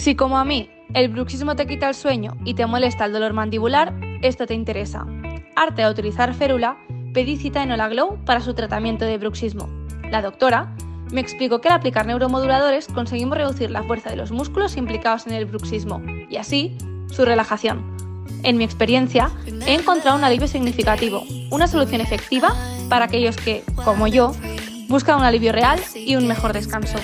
Si como a mí el bruxismo te quita el sueño y te molesta el dolor mandibular, esto te interesa. Harta de utilizar férula, pedí cita en Hola Glow para su tratamiento de bruxismo. La doctora me explicó que al aplicar neuromoduladores conseguimos reducir la fuerza de los músculos implicados en el bruxismo y así su relajación. En mi experiencia, he encontrado un alivio significativo, una solución efectiva para aquellos que, como yo, buscan un alivio real y un mejor descanso.